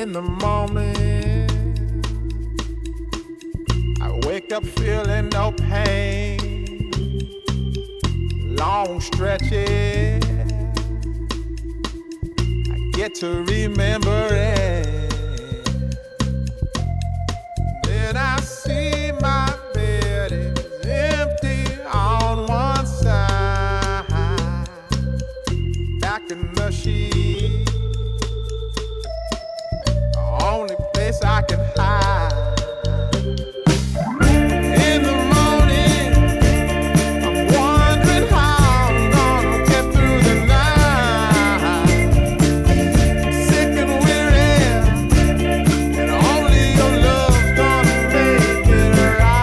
In the morning, I wake up feeling no pain. Long stretches, I get to remember it. Then I see my bed is empty on one side. Back in the sheet, the only place I can hide. In the morning, I'm wondering how I'm gonna get through the night. Sick and weary, and only your love's gonna make it right.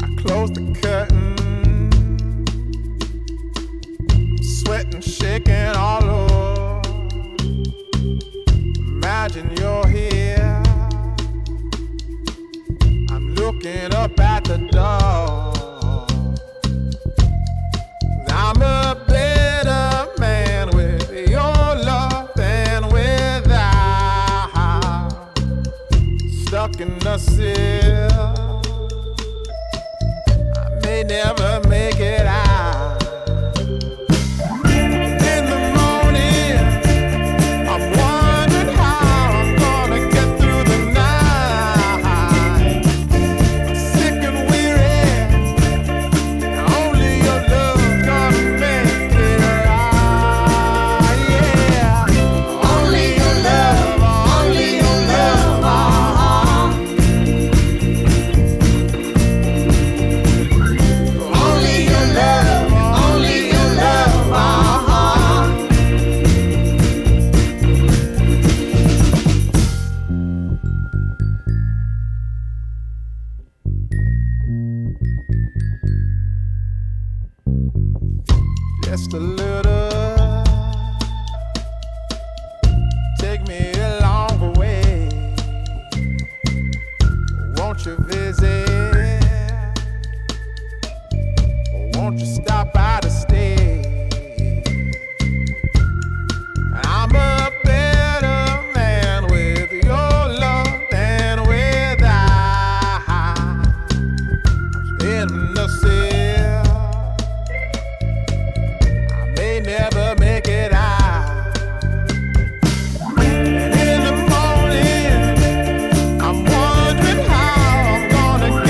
I close the curtain, sweating, shaking all over. Imagine you're here. I'm looking up at the door. I'm a better man with your love than without. Stuck in the cell, I may never make it out. In the morning, I'm wondering how I'm gonna get through the night. Sick and weary, and only your love's gonna make it right. Yeah, only your love, only your love. Only your love, only your love. Just a little, take me along the way. Won't you visit? Won't you stop by to stay? I'm a better man with your love than without. I'm in the cell, I may never make it out. And in the morning, I'm wondering how I'm gonna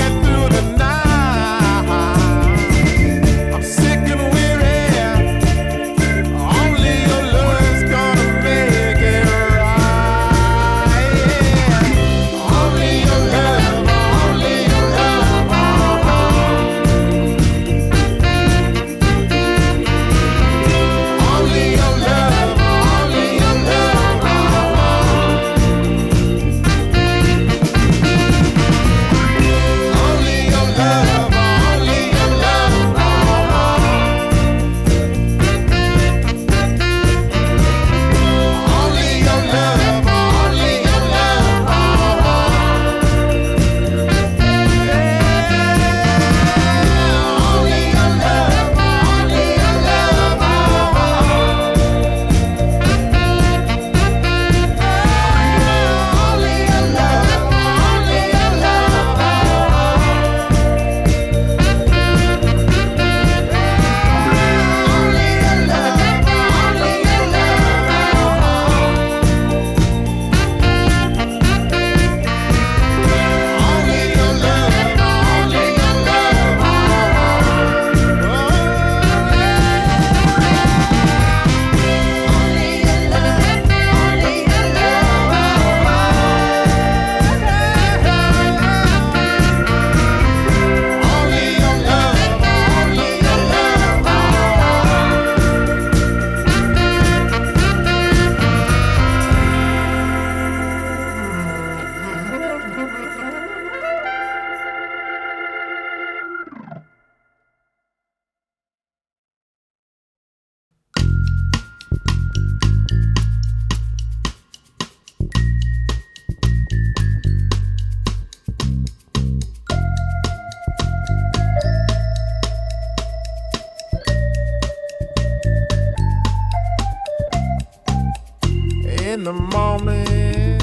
In the morning,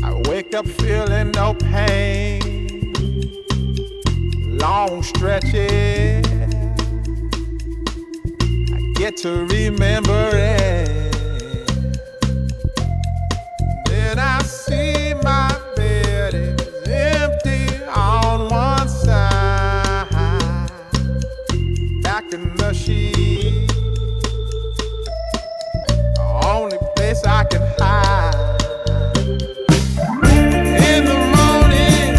I wake up feeling no pain. Long stretches, I get to remember it. Then I see my bed is empty on one side. Back in the sheet, the only place I can hide. In the morning,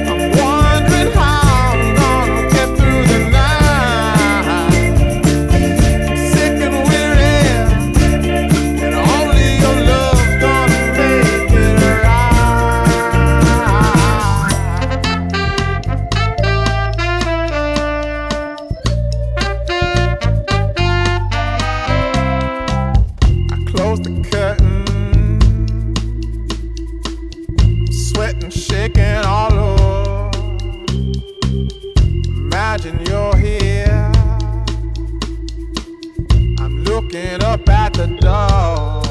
I'm wondering how I'm gonna get through the night. Sick and weary, and only your love's gonna make it I close the curtain, sweating, shaking all over. Imagine you're here. I'm looking up at the door.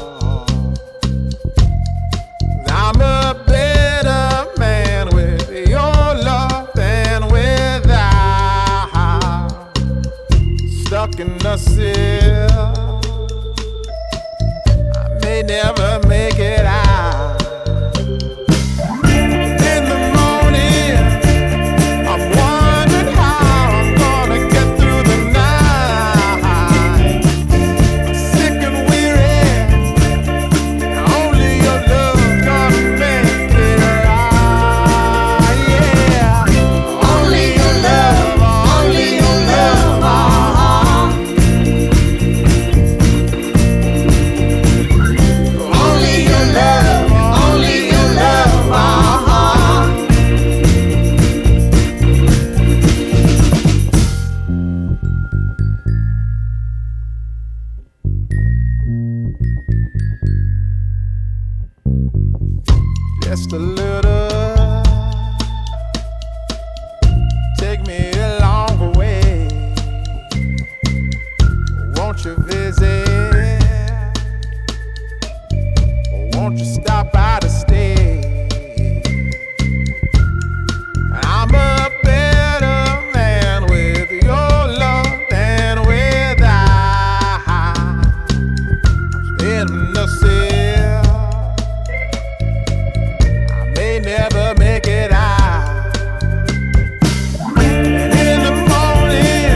I'm a better man with your love than without. Stuck in the cell, I may never make it out. In the morning, I'm wondering how I'm gonna get through the night. I'm sick and weary, and only your love's gonna make it right. Yeah, only your love, only your love. Only your love, only your love. Just a little, take me along the way. Won't you visit? Won't you stop by to stay? I'm a better man with your love than without. In the cell, I may never make it out. And in the morning,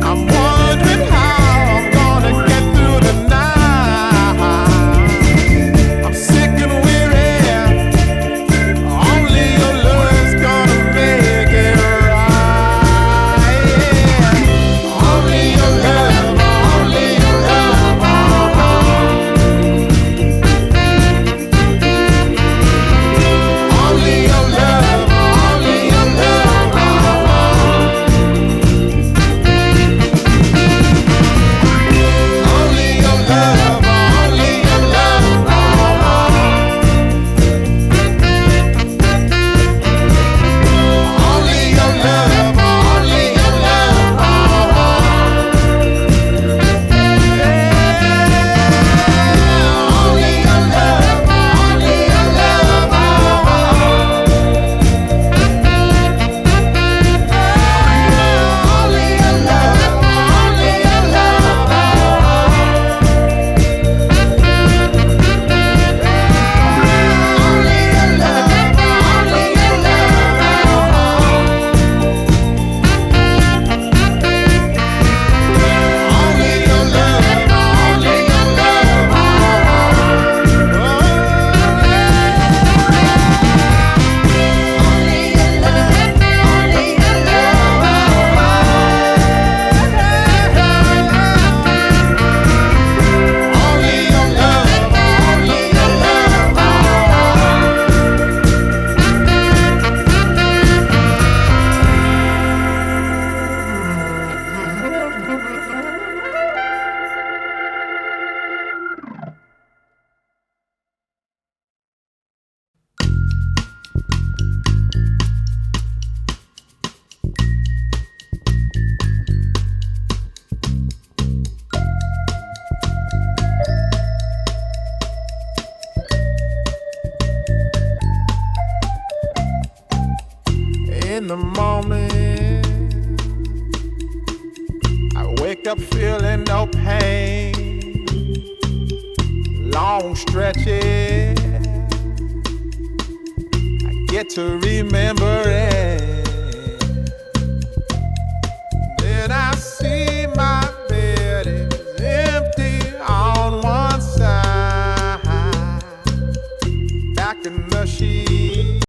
I'm wondering how I'm gonna get through the night. I'm sick and weary. in the morning, I wake up feeling no pain. Long stretches, I get to remember it. Then I see my bed is empty on one side. Back in the sheet,